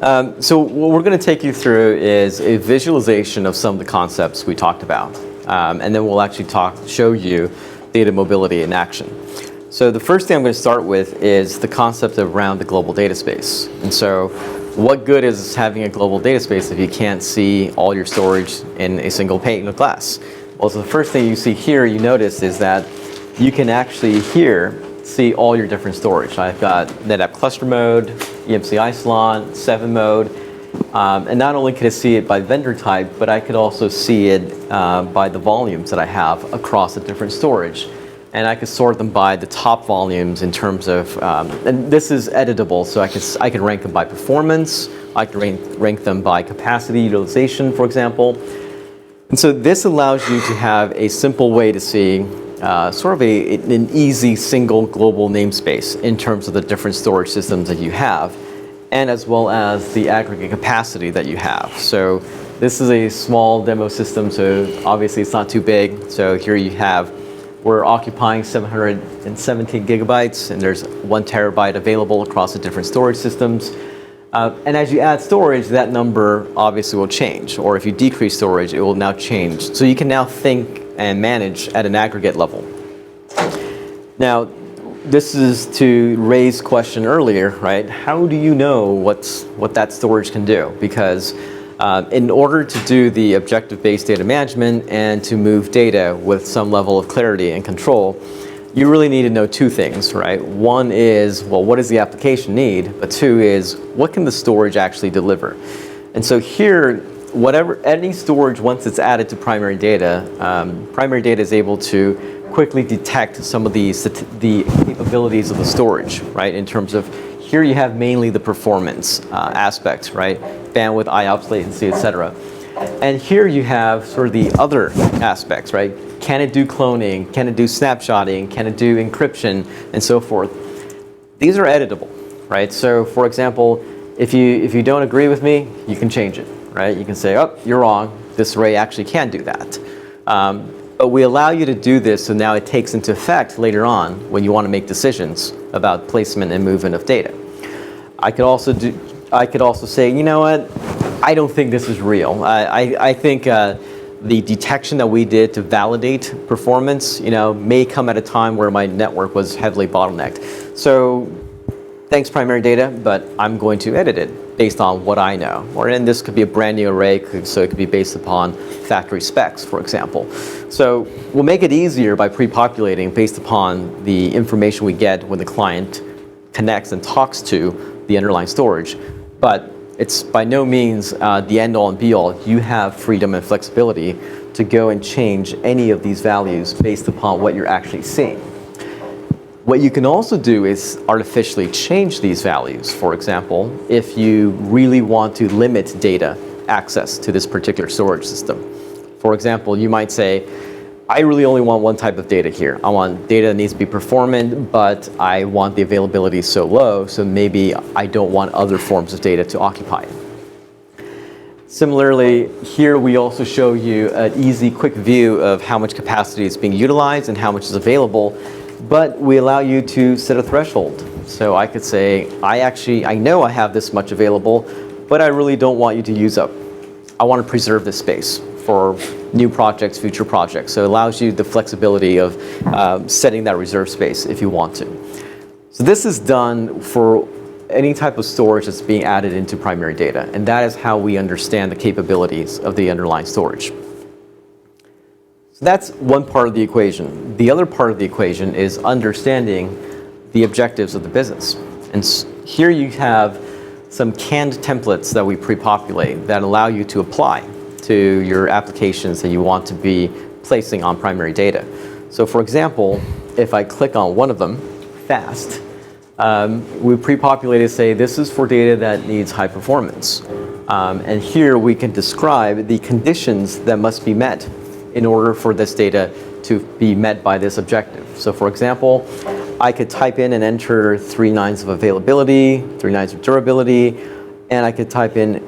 So what we're going to take you through is a visualization of some of the concepts we talked about. And then we'll actually show you data mobility in action. So the first thing I'm going to start with is the concept around the global data space. And so what good is having a global data space if you can't see all your storage in a single pane of glass? Well, so the first thing you see here, you notice, is that you can actually here see all your different storage. I've got NetApp cluster mode, EMC Isilon, 7 mode, and not only could I see it by vendor type, but I could also see it by the volumes that I have across the different storage. And I could sort them by the top volumes in terms of, and this is editable, so I can rank them by performance, I can rank them by capacity utilization, for example. And so this allows you to have a simple way to see sort of an easy single global namespace in terms of the different storage systems that you have, and as well as the aggregate capacity that you have. So this is a small demo system, so obviously it's not too big. So here you have, we're occupying 717 gigabytes, and there's 1 terabyte available across the different storage systems. And as you add storage, that number obviously will change. Or if you decrease storage, it will now change. So you can now think and manage at an aggregate level. Now, this is to raise question earlier, right? How do you know what that storage can do? Because in order to do the objective-based data management and to move data with some level of clarity and control, you really need to know two things, right? One is, well, what does the application need? But two is, what can the storage actually deliver? And so here, any storage, once it's added to primary data is able to quickly detect some of the capabilities of the storage, right? In terms of, here you have mainly the performance aspects, right? Bandwidth, IOPS, latency, etc. And here you have sort of the other aspects, right? Can it do cloning? Can it do snapshotting? Can it do encryption? And so forth. These are editable, right? So for example, if you don't agree with me, you can change it, right? You can say, oh, you're wrong. This array actually can do that. But we allow you to do this, so now it takes into effect later on when you want to make decisions about placement and movement of data. I could also say, you know what? I don't think this is real. I think the detection that we did to validate performance, may come at a time where my network was heavily bottlenecked. So thanks, primary data, but I'm going to edit it based on what I know. And this could be a brand new array, so it could be based upon factory specs, for example. So we'll make it easier by pre-populating based upon the information we get when the client connects and talks to the underlying storage. But it's by no means the end-all and be-all. You have freedom and flexibility to go and change any of these values based upon what you're actually seeing. What you can also do is artificially change these values. For example, if you really want to limit data access to this particular storage system. For example, you might say, I really only want one type of data here. I want data that needs to be performant, but I want the availability so low, so maybe I don't want other forms of data to occupy it. Similarly, here we also show you an easy, quick view of how much capacity is being utilized and how much is available, but we allow you to set a threshold. So I could say, I know I have this much available, but I really don't want you to use up. I want to preserve this space for new projects, future projects. So it allows you the flexibility of setting that reserve space if you want to. So this is done for any type of storage that's being added into primary data, and that is how we understand the capabilities of the underlying storage. So that's one part of the equation. The other part of the equation is understanding the objectives of the business. And here you have some canned templates that we pre-populate that allow you to apply to your applications that you want to be placing on primary data. So for example, if I click on one of them, fast, we pre-populated, say, this is for data that needs high performance. And here we can describe the conditions that must be met in order for this data to be met by this objective. So for example, I could type in and enter 3 nines of availability, 3 nines of durability, and I could type in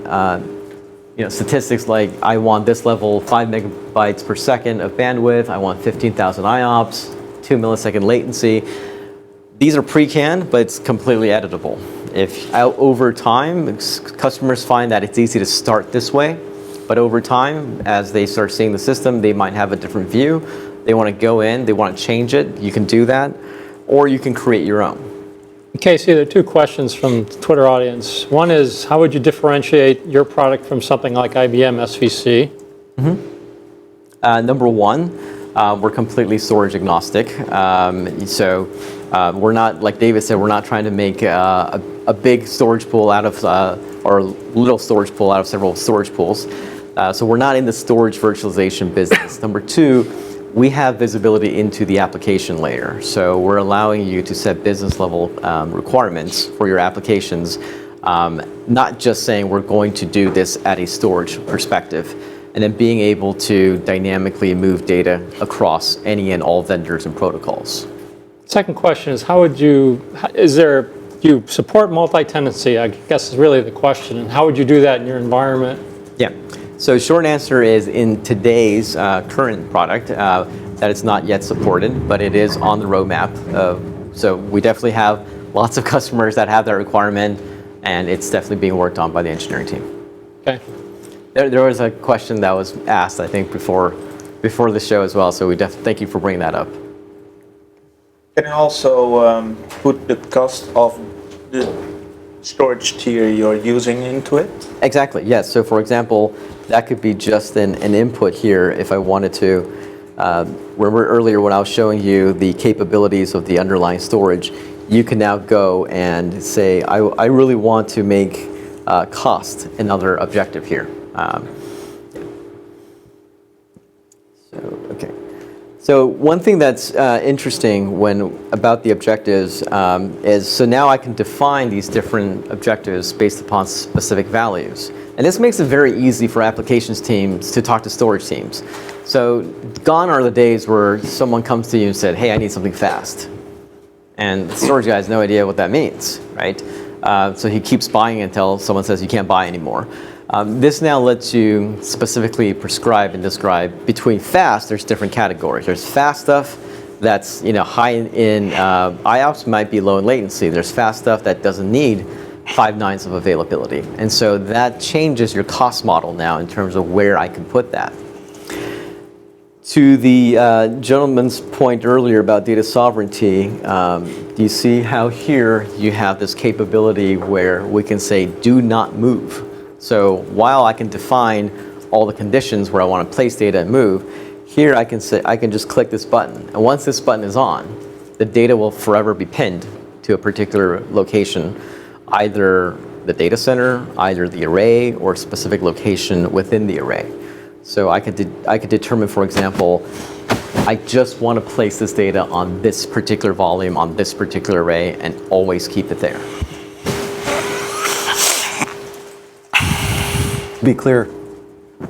statistics like I want this level 5 megabytes per second of bandwidth, I want 15,000 IOPS, 2 millisecond latency. These are pre-canned, but it's completely editable. If over time, customers find that it's easy to start this way, but over time, as they start seeing the system, they might have a different view. They want to go in, they want to change it, you can do that, or you can create your own. Kaycee, there are two questions from the Twitter audience. One is, how would you differentiate your product from something like IBM SVC? Number one, we're completely storage agnostic. We're not, like David said, we're not trying to make a big storage pool out of, or a little storage pool out of several storage pools. So we're not in the storage virtualization business. Number two, we have visibility into the application layer. So we're allowing you to set business level requirements for your applications, not just saying we're going to do this at a storage perspective, and then being able to dynamically move data across any and all vendors and protocols. Second question is, do you support multi-tenancy? I guess is really the question, and how would you do that in your environment? Yeah. So short answer is in today's current product that it's not yet supported, but it is on the roadmap. So we definitely have lots of customers that have that requirement, and it's definitely being worked on by the engineering team. Okay. There was a question that was asked, I think, before the show as well. So thank you for bringing that up. Can I also put the cost of the storage tier you're using into it? Exactly, yes. So for example, that could be just an input here if I wanted to. Remember earlier when I was showing you the capabilities of the underlying storage, you can now go and say, I really want to make cost another objective here. Okay. So one thing that's interesting about the objectives is, so now I can define these different objectives based upon specific values. And this makes it very easy for applications teams to talk to storage teams. So gone are the days where someone comes to you and said, hey, I need something fast. And the storage guy has no idea what that means, right? So he keeps buying until someone says you can't buy anymore. This now lets you specifically prescribe and describe between fast, there's different categories. There's fast stuff that's high in IOPS, might be low in latency. There's fast stuff that doesn't need 5 nines of availability. And so that changes your cost model now in terms of where I can put that. To the gentleman's point earlier about data sovereignty, do you see how here you have this capability where we can say do not move? So while I can define all the conditions where I want to place data and move, here I can say I can just click this button. And once this button is on, the data will forever be pinned to a particular location, either the data center, either the array, or a specific location within the array. So I could determine, for example, I just want to place this data on this particular volume, on this particular array, and always keep it there. To be clear,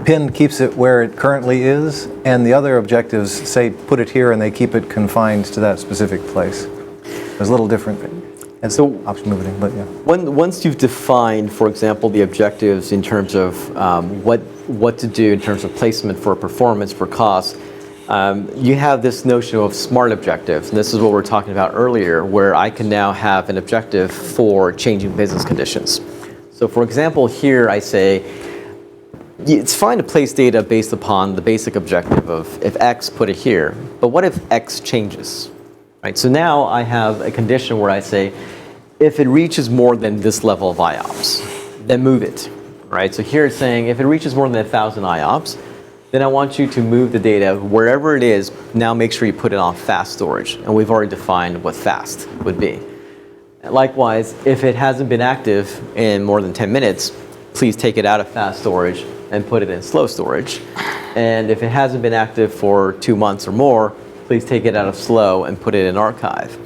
PIN keeps it where it currently is, and the other objectives say put it here and they keep it confined to that specific place. It's a little different. And so option moving, but yeah. Once you've defined, for example, the objectives in terms of what to do in terms of placement for performance, for cost, you have this notion of smart objectives. And this is what we were talking about earlier, where I can now have an objective for changing business conditions. So for example, here I say, it's fine to place data based upon the basic objective of if X, put it here, but what if X changes? Right, so now I have a condition where I say, if it reaches more than this level of IOPS, then move it. Right, so here it's saying, if it reaches more than 1,000 IOPS, then I want you to move the data wherever it is. Now make sure you put it on fast storage. And we've already defined what fast would be. Likewise, if it hasn't been active in more than 10 minutes, please take it out of fast storage and put it in slow storage. And if it hasn't been active for 2 months or more, please take it out of slow and put it in archive.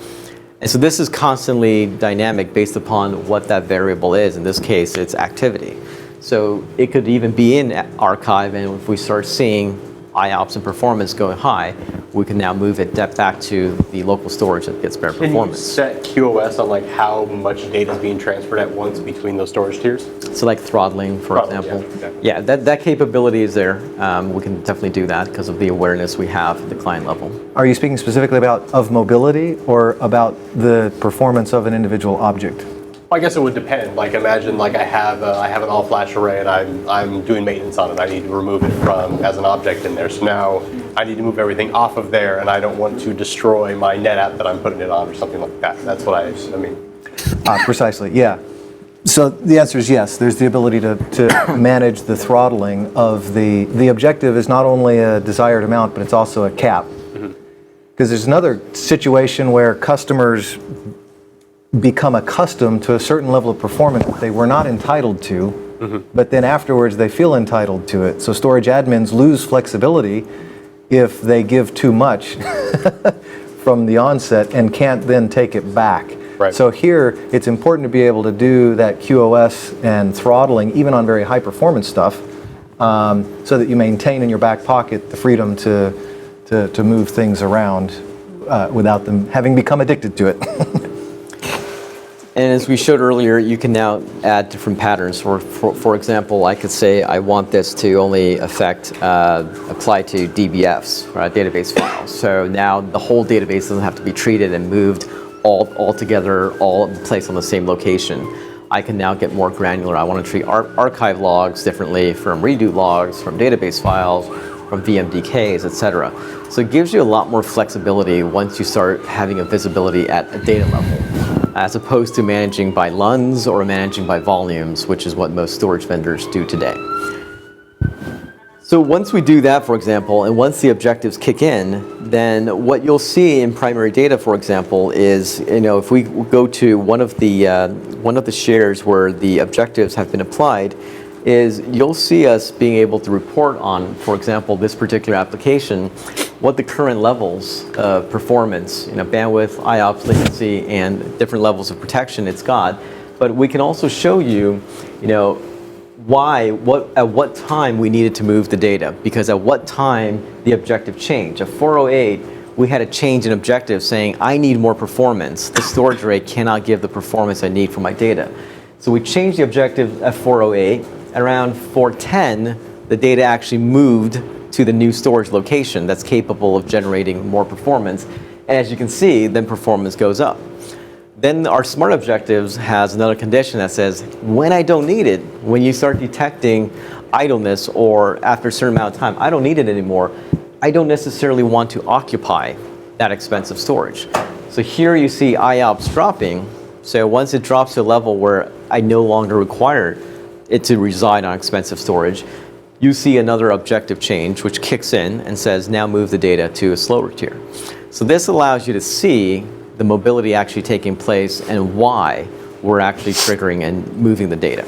And so this is constantly dynamic based upon what that variable is. In this case, it's activity. So it could even be in archive, and if we start seeing IOPS and performance going high, we can now move it back to the local storage that gets better performance. Can you set QoS on how much data is being transferred at once between those storage tiers? So like throttling, for example. Yeah, that capability is there. We can definitely do that because of the awareness we have at the client level. Are you speaking specifically about of mobility or about the performance of an individual object? I guess it would depend. Like imagine like I have an all flash array and I'm doing maintenance on it. I need to remove it from as an object in there. So now I need to move everything off of there, and I don't want to destroy my NetApp that I'm putting it on or something like that. That's what I mean. Precisely, yeah. So the answer is yes. There's the ability to manage the throttling of the objective is not only a desired amount, but it's also a cap. Because there's another situation where customers become accustomed to a certain level of performance that they were not entitled to, but then afterwards they feel entitled to it. So storage admins lose flexibility if they give too much from the onset and can't then take it back. Right. So here, it's important to be able to do that QoS and throttling, even on very high performance stuff, so that you maintain in your back pocket the freedom to move things around without them having become addicted to it. And as we showed earlier, you can now add different patterns. For example, I could say I want this to only apply to DBFs, right, database files. So now the whole database doesn't have to be treated and moved all together, all placed on the same location. I can now get more granular. I want to treat archive logs differently from redo logs, from database files, from VMDKs, etc. So it gives you a lot more flexibility once you start having a visibility at a data level, as opposed to managing by LUNs or managing by volumes, which is what most storage vendors do today. So once we do that, for example, and once the objectives kick in, then what you'll see in primary data, for example, is if we go to one of the shares where the objectives have been applied, is you'll see us being able to report on, for example, this particular application, what the current levels of performance, bandwidth, IOPS, latency, and different levels of protection it's got. But we can also show you, at what time we needed to move the data, because at what time the objective changed. At 408, we had a change in objective saying, I need more performance. The storage array cannot give the performance I need for my data. So we changed the objective at 408. Around 410, the data actually moved to the new storage location that's capable of generating more performance. And as you can see, then performance goes up. Then our smart objectives has another condition that says, when I don't need it, when you start detecting idleness or after a certain amount of time, I don't need it anymore, I don't necessarily want to occupy that expensive storage. So here you see IOPS dropping. So once it drops to a level where I no longer require it to reside on expensive storage, you see another objective change which kicks in and says, now move the data to a slower tier. So this allows you to see the mobility actually taking place and why we're actually triggering and moving the data.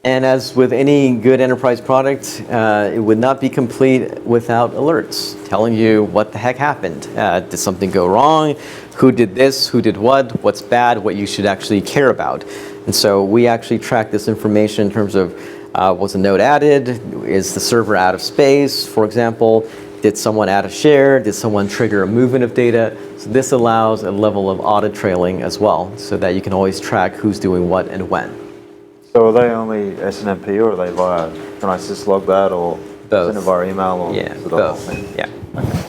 And as with any good enterprise product, it would not be complete without alerts telling you what the heck happened. Did something go wrong? Who did this? Who did what? What's bad? What you should actually care about. And so we actually track this information in terms of was a node added? Is the server out of space, for example? Did someone add a share? Did someone trigger a movement of data? So this allows a level of audit trailing as well, so that you can always track who's doing what and when. So are they only SNMP or are they via, can I syslog that or Both. send it via email or? Yeah, is it the whole both. thing? Yeah. Okay.